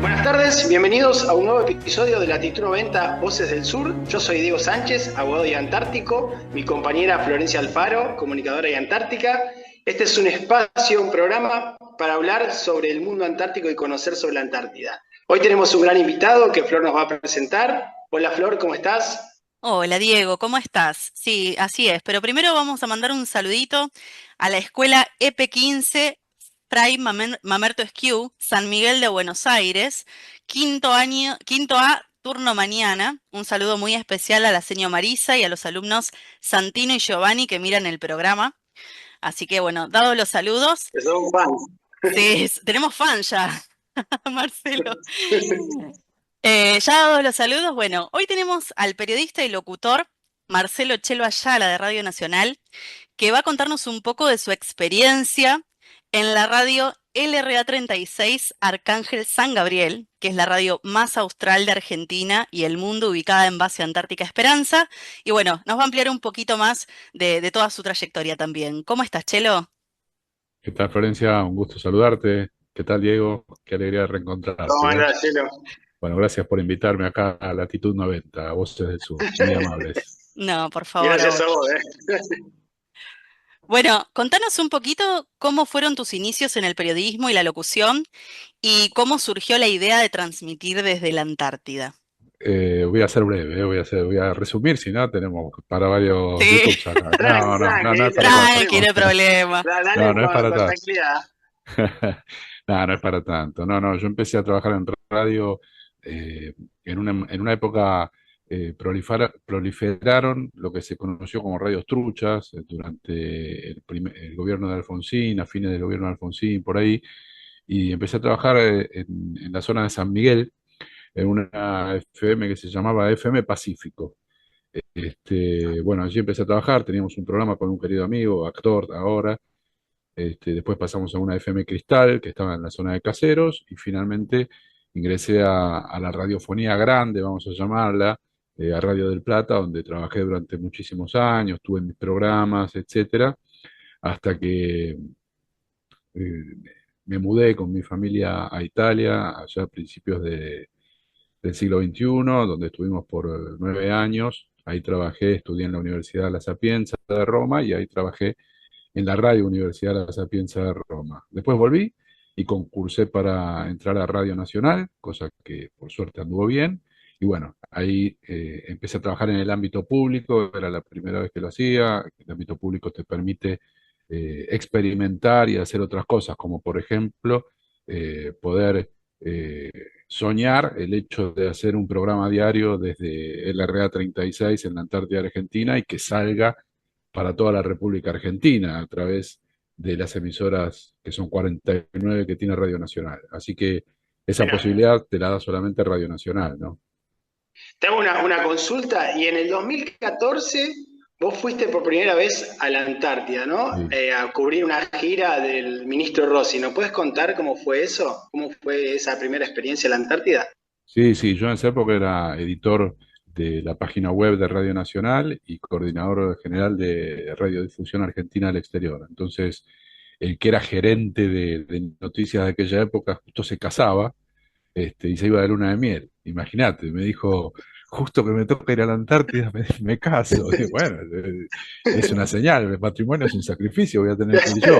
Buenas tardes, bienvenidos a un nuevo episodio de Latitud 90 Voces del Sur. Yo soy Diego Sánchez, abogado y antártico, mi compañera Florencia Alfaro, comunicadora y antártica. Este es un espacio, un programa para hablar sobre el mundo antártico y conocer sobre la Antártida. Hoy tenemos un gran invitado que Flor nos va a presentar. Hola Flor, ¿cómo estás? Hola Diego, ¿cómo estás? Sí, así es, pero primero vamos a mandar un saludito a la escuela EP15 Fray Mamerto Esquiú, San Miguel de Buenos Aires, quinto año, quinto A, turno mañana. Un saludo muy especial a la señora Marisa y a los alumnos Santino y Giovanni que miran el programa. Así que bueno, dados los saludos, Que sos un fan. sí, tenemos fan ya, Marcelo. Ya dados los saludos, bueno, hoy tenemos al periodista y locutor Marcelo Chelo Ayala de Radio Nacional, que va a contarnos un poco de su experiencia en la radio LRA 36 Arcángel San Gabriel, que es la radio más austral de Argentina y el mundo, ubicada en base a Antártica Esperanza. Y bueno, nos va a ampliar un poquito más de toda su trayectoria también. ¿Cómo estás, Chelo? ¿Qué tal, Florencia? Un gusto saludarte. ¿Qué tal, Diego? Qué alegría de reencontrarte, ¿Cómo ¿eh? andás, Chelo? Bueno, gracias por invitarme acá a Latitud 90, a Voces del Sur. Muy amables. No, por favor, a Gracias a vos. vos, Bueno, contanos un poquito cómo fueron tus inicios en el periodismo y la locución y cómo surgió la idea de transmitir desde la Antártida. Voy a ser breve, voy a resumir, si no, tenemos para varios Sí, YouTubes acá. No, no, no, no Tranqui, es para tranqui, no tanto. hay problema. dale No, no es para con tanto. tranquilidad. No, no es para tanto. No, no, yo empecé a trabajar en radio eh, en una época proliferaron lo que se conoció como radios truchas durante el gobierno de Alfonsín, a fines del gobierno de Alfonsín, por ahí, y empecé a trabajar en la zona de San Miguel, en una FM que se llamaba FM Pacífico. Bueno, allí empecé a trabajar, teníamos un programa con un querido amigo, actor ahora. Después pasamos a una FM Cristal, que estaba en la zona de Caseros, y finalmente ingresé a la radiofonía grande, vamos a llamarla, a Radio del Plata, donde trabajé durante muchísimos años, tuve mis programas, etcétera, hasta que me mudé con mi familia a Italia, allá a principios del siglo XXI, donde estuvimos por 9 años. Ahí trabajé, estudié en la Universidad La Sapienza de Roma y ahí trabajé en la Radio Universidad La Sapienza de Roma. Después volví y concursé para entrar a Radio Nacional, cosa que por suerte anduvo bien. Y bueno, ahí empecé a trabajar en el ámbito público, era la primera vez que lo hacía. El ámbito público te permite experimentar y hacer otras cosas, como por ejemplo poder soñar el hecho de hacer un programa diario desde el LRA 36 en la Antártida Argentina y que salga para toda la República Argentina a través de las emisoras que son 49 que tiene Radio Nacional. Así que esa Mira, posibilidad te la da solamente Radio Nacional, ¿no? te hago una consulta y en el 2014 vos fuiste por primera vez a la Antártida, ¿no? Sí. A cubrir una gira del ministro Rossi. ¿Nos puedes contar cómo fue eso? ¿Cómo fue esa primera experiencia en la Antártida? Sí, sí, yo en esa época era editor de la página web de Radio Nacional y coordinador general de Radiodifusión Argentina al Exterior. Entonces, el que era gerente de noticias de aquella época justo se casaba, y se iba de luna de miel. Imagínate, me dijo, justo que me toca ir a la Antártida, me caso. Y bueno, es una señal, el matrimonio es un sacrificio, voy a tener que ir yo.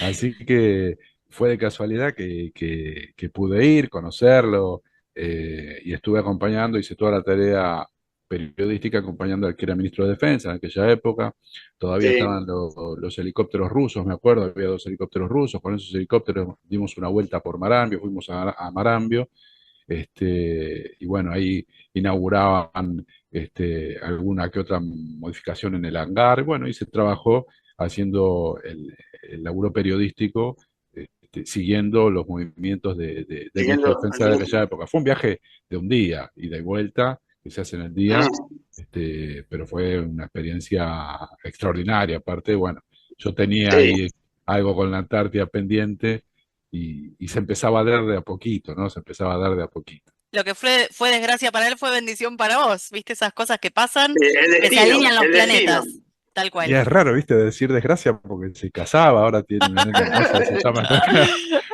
Así que fue de casualidad que pude ir, conocerlo, y estuve acompañando, hice toda la tarea periodística acompañando al que era ministro de Defensa en aquella época. Todavía Sí, estaban los helicópteros rusos, me acuerdo, había 2 helicópteros rusos. Con esos helicópteros dimos una vuelta por Marambio, fuimos a Marambio, y bueno, ahí inauguraban alguna que otra modificación en el hangar. Bueno, y se trabajó haciendo el laburo periodístico, siguiendo los movimientos del ministro de siguiendo al Defensa de ministro. aquella época. Fue un viaje de un día, ida y vuelta, que se hace en el día, pero fue una experiencia extraordinaria. Aparte, bueno, yo tenía Sí, ahí algo con la Antártida pendiente y se empezaba a dar de a poquito, ¿no? Se empezaba a dar de a poquito. Lo que fue desgracia para él fue bendición para vos. ¿Viste esas cosas que pasan? el Que se destino, alinean los el destino. planetas, tal Y cual. es raro, ¿viste? Decir desgracia porque se casaba, ahora tiene una nena hermosa que se llama.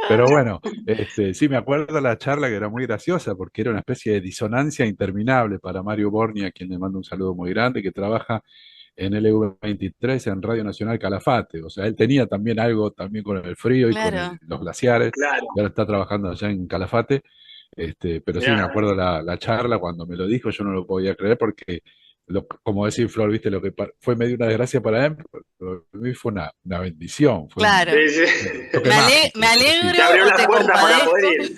Pero bueno, sí me acuerdo la charla que era muy graciosa porque era una especie de disonancia interminable para Mario Borgni, a quien le mando un saludo muy grande, que trabaja en LV23 en Radio Nacional Calafate. O sea, él tenía también algo también con el frío y con Claro. los glaciares, Claro, y ahora está trabajando allá en Calafate. Pero sí me mirá. acuerdo la charla cuando me lo dijo, yo no lo podía creer porque, como decir Flor, viste, lo que fue medio una desgracia para él, pero para mí fue una bendición, fue Claro. Sí, un sí. toque Me mágico, pero sí. Te alegro abrió o las te puertas para poder compadezco. ir.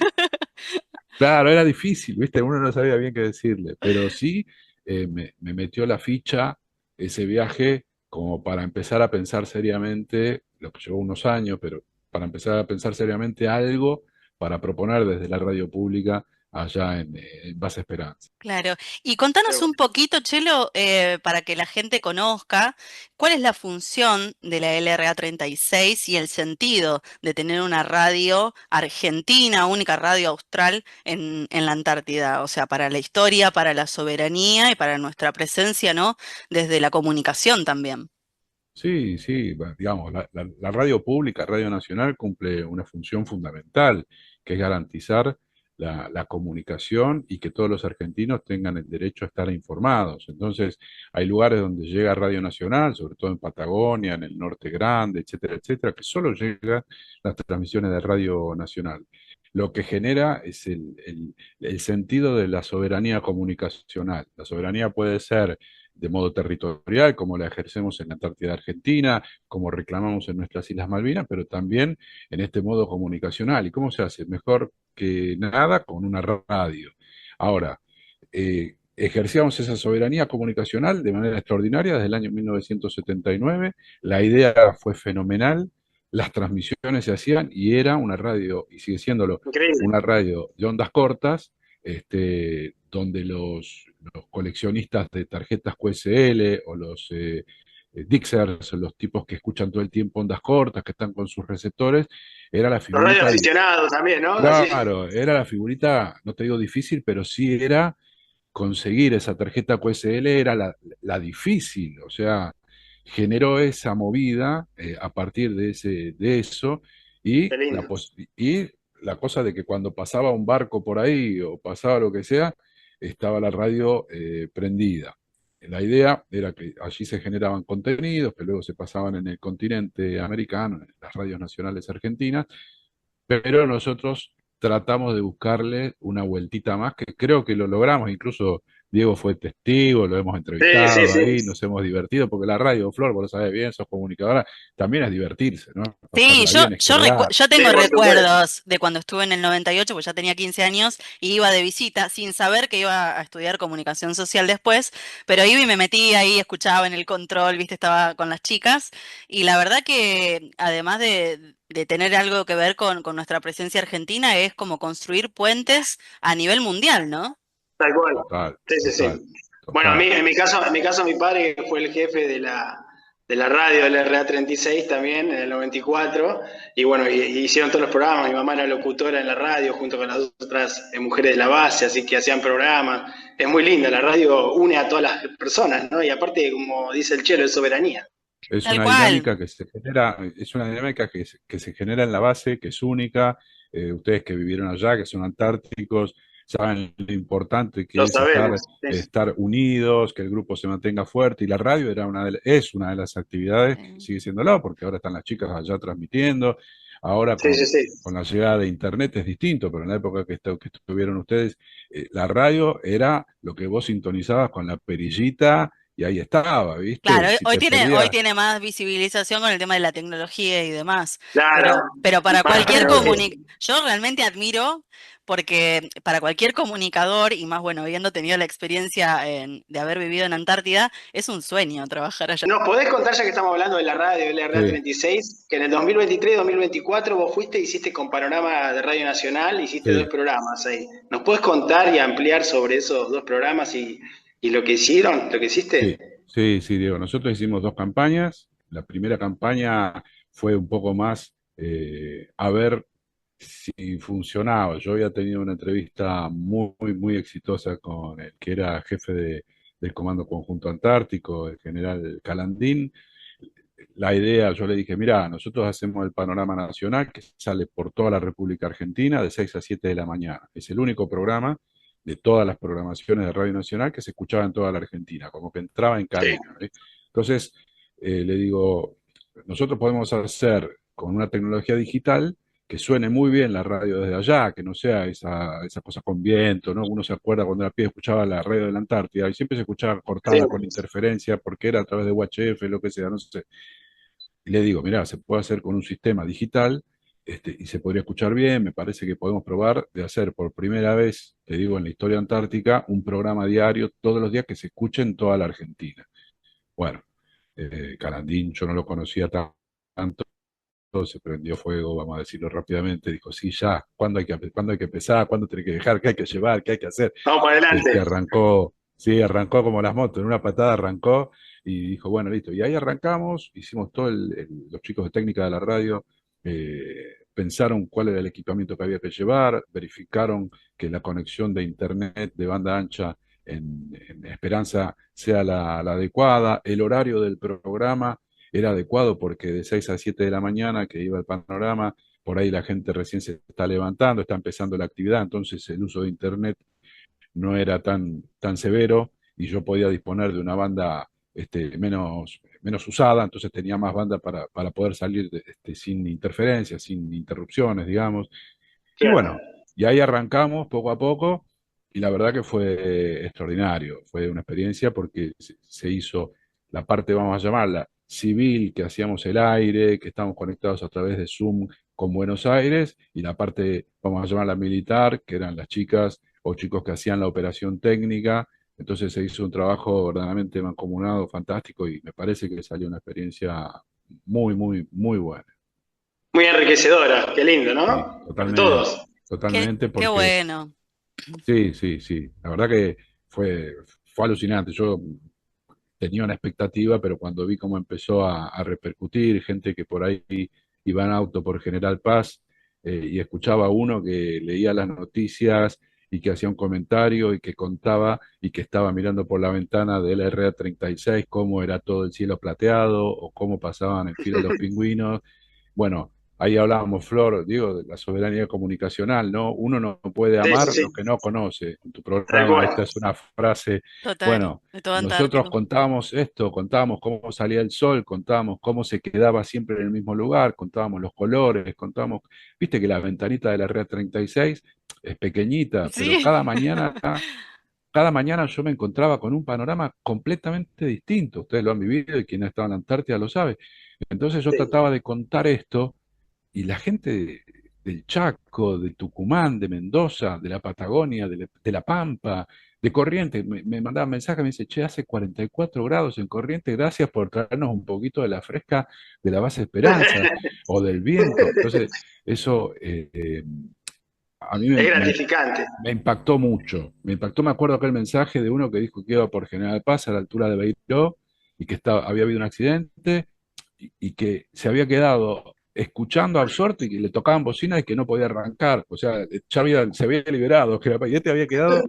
Claro, era difícil, ¿viste? Uno no sabía bien qué decirle, pero sí me metió la ficha ese viaje como para empezar a pensar seriamente, lo que llevó unos años, pero para empezar a pensar seriamente algo para proponer desde la radio pública allá en Base Esperanza. Claro. Y contanos un poquito, Chelo, para que la gente conozca, cuál es la función de la LRA 36 y el sentido de tener una radio argentina, única radio austral en la Antártida, o sea, para la historia, para la soberanía y para nuestra presencia, ¿no? Desde la comunicación también. Sí, sí, digamos, la radio pública, Radio Nacional, cumple una función fundamental, que es garantizar la comunicación y que todos los argentinos tengan el derecho a estar informados. Entonces, hay lugares donde llega Radio Nacional, sobre todo en Patagonia, en el Norte Grande, etcétera, etcétera, que solo llegan las transmisiones de Radio Nacional. Lo que genera es el sentido de la soberanía comunicacional. La soberanía puede ser de modo territorial, como la ejercemos en la Antártida Argentina, como reclamamos en nuestras Islas Malvinas, pero también en este modo comunicacional. ¿Y cómo se hace? Mejor que nada con una radio. Ahora, ejercíamos esa soberanía comunicacional de manera extraordinaria desde el año 1979. La idea fue fenomenal, las transmisiones se hacían y era una radio, y sigue siéndolo, Increíble. una radio de ondas cortas, donde los coleccionistas de tarjetas QSL o los Dixers, los tipos que escuchan todo el tiempo ondas cortas, que están con sus receptores, era la Los figurita, radioaficionados también, ¿no? Así. claro, era la figurita, no te digo difícil, pero sí era conseguir esa tarjeta QSL, era la difícil, o sea, generó esa movida a partir de eso y Qué lindo. y la cosa de que cuando pasaba un barco por ahí o pasaba lo que sea, estaba la radio prendida. La idea era que allí se generaban contenidos que luego se pasaban en el continente americano, en las radios nacionales argentinas, pero nosotros tratamos de buscarle una vueltita más, que creo que lo logramos, incluso Diego fue testigo, lo hemos Sí, sí, entrevistado ahí, sí. nos hemos divertido, porque la radio, Flor, vos lo sabés bien, sos comunicadora, también es divertirse, ¿no? Sí, Pasarla bien, es crear. yo Sí, tengo por supuesto. recuerdos de cuando estuve en el 98, pues ya tenía 15 años, y iba de visita sin saber que iba a estudiar comunicación social después, pero iba y me metí ahí, escuchaba en el control, viste, estaba con las chicas, y la verdad que además de tener algo que ver con nuestra presencia argentina, es como construir puentes a nivel mundial, ¿no? Tal cual. Total, Sí, sí, total, sí. Bueno, total. en mi caso, mi padre que fue el jefe de la radio del RA 36 también en el 94. Y bueno, y hicieron todos los programas. Mi mamá era locutora en la radio junto con las otras mujeres de la base, así que hacían programas. Es muy linda, la radio une a todas las personas, ¿no? Y aparte, como dice el Chelo, es soberanía. Es Tal una cual. dinámica que se genera, es una dinámica que se genera en la base, que es única. Ustedes que vivieron allá, que son antárticos, saben lo importante que Lo es estar, sabemos. Sí, estar unidos, que el grupo se mantenga fuerte. Y la radio era es una de las actividades, sigue siéndolo, porque ahora están las chicas allá transmitiendo. Ahora sí, sí, sí. con la llegada de Internet es distinto, pero en la época que estuvieron ustedes, la radio era lo que vos sintonizabas con la perillita y ahí estaba, ¿viste? Claro, Si te hoy perdías. tiene más visibilización con el tema de la tecnología y demás, Claro. pero para Más cualquier tecnología. yo realmente admiro porque para cualquier comunicador, y más bueno, habiendo tenido la experiencia de haber vivido en Antártida, es un sueño trabajar allá. ¿Nos podés contar, ya que estamos hablando de la radio LRA Sí, 36, que en el 2023-2024 vos fuiste, hiciste con Panorama de Radio Nacional, hiciste dos sí, programas ahí? ¿Nos podés contar y ampliar sobre esos dos programas y lo que hicieron, lo que sí, hiciste? sí, sí, Diego. Nosotros hicimos dos campañas. La primera campaña fue un poco más a ver si funcionaba. Yo había tenido una entrevista muy, muy exitosa con el que era jefe del Comando Conjunto Antártico, el general Calandín. la idea, yo le dije, mira, nosotros hacemos el panorama nacional que sale por toda la República Argentina de 6 a 7 de la mañana. Es el único programa de todas las programaciones de Radio Nacional que se escuchaba en toda la Argentina, como que entraba en Sí, cadena. Entonces, le digo, nosotros podemos hacer con una tecnología digital que suene muy bien la radio desde allá, que no sea esa cosa con viento, ¿no? Uno se acuerda cuando era pibe escuchaba la radio de la Antártida y siempre se escuchaba sí, cortada con interferencia porque era a través de UHF, lo que sea, no sé. Y le digo, mira, se puede hacer con un sistema digital, y se podría escuchar bien. Me parece que podemos probar de hacer por primera vez, te digo, en la historia antártica, un programa diario todos los días que se escuche en toda la Argentina. Bueno, Carandín, yo no lo conocía tanto, se prendió fuego, vamos a decirlo rápidamente, dijo, sí, ya, ¿cuándo hay que empezar? ¿Cuándo tiene que dejar? ¿Qué hay que llevar? ¿Qué hay que hacer? vamos para adelante. Arrancó, sí, arrancó como las motos, en una patada arrancó y dijo, bueno, listo. Y ahí arrancamos, hicimos todo los chicos de técnica de la radio, pensaron cuál era el equipamiento que había que llevar, verificaron que la conexión de internet de banda ancha en Esperanza sea la adecuada, el horario del programa era adecuado porque de 6 a 7 de la mañana que iba el panorama, por ahí la gente recién se está levantando, está empezando la actividad, entonces el uso de internet no era tan severo y yo podía disponer de una banda menos usada, entonces tenía más banda para poder salir sin interferencias, sin interrupciones, digamos. Y Claro. bueno, y ahí arrancamos poco a poco y la verdad que fue extraordinario, fue una experiencia porque se hizo la parte, vamos a llamarla, civil, que hacíamos el aire, que estábamos conectados a través de Zoom con Buenos Aires, y la parte, vamos a llamarla militar, que eran las chicas o chicos que hacían la operación técnica. Entonces se hizo un trabajo verdaderamente mancomunado, fantástico, y me parece que salió una experiencia muy, muy, muy buena. Muy enriquecedora, qué lindo, Sí, ¿no? Para totalmente, todos. totalmente, Qué porque bueno. sí, sí, sí, la verdad que fue alucinante. Yo tenía una expectativa, pero cuando vi cómo empezó a repercutir, gente que por ahí iba en auto por General Paz, y escuchaba a uno que leía las noticias y que hacía un comentario y que contaba y que estaba mirando por la ventana del RA-36 cómo era todo el cielo plateado o cómo pasaban en fila los pingüinos. Bueno, ahí hablábamos, Flor, digo, de la soberanía comunicacional, ¿no? Uno no puede Sí, sí, amar lo sí, que no conoce. En tu tal programa, cual. esta es una frase. Total, Bueno, de todo nosotros Antártico. contábamos esto, contábamos cómo salía el sol, contábamos cómo se quedaba siempre en el mismo lugar, contábamos los colores, contábamos, viste que la ventanita de la Red 36 es pequeñita, pero Sí. cada mañana yo me encontraba con un panorama completamente distinto. Ustedes lo han vivido y quien ha estado en la Antártida lo sabe. Entonces yo Sí. trataba de contar esto y la gente del Chaco, de Tucumán, de Mendoza, de la Patagonia, de la Pampa, de Corrientes, me mandaba mensajes, me dice, che, hace 44 grados en Corrientes, gracias por traernos un poquito de la fresca de la base Esperanza o del viento. Entonces, eso a mí Es gratificante. me impactó mucho. Me impactó, me acuerdo aquel mensaje de uno que dijo que iba por General Paz a la altura de Beiró y que había habido un accidente y que se había quedado escuchando absorto y que le tocaban bocinas y que no podía arrancar. O sea, se había liberado, y este había quedado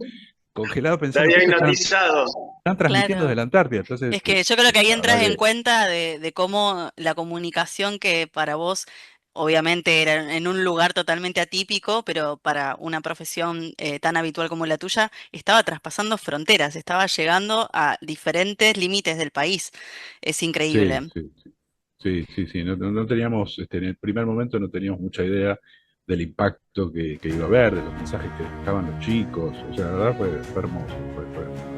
congelado Te pensando había que esto hipnotizado. están transmitiendo desde Claro. la Antártida. Entonces, Es que yo creo que ahí la verdad entras en que cuenta de cómo la comunicación que para vos obviamente era en un lugar totalmente atípico, pero para una profesión tan habitual como la tuya, estaba traspasando fronteras, estaba llegando a diferentes límites del país. Es sí, increíble. sí, sí, sí, sí, sí. No teníamos, en el primer momento no teníamos mucha idea del impacto que iba a haber, de los mensajes que dejaban los chicos. O sea, la verdad fue hermoso, fue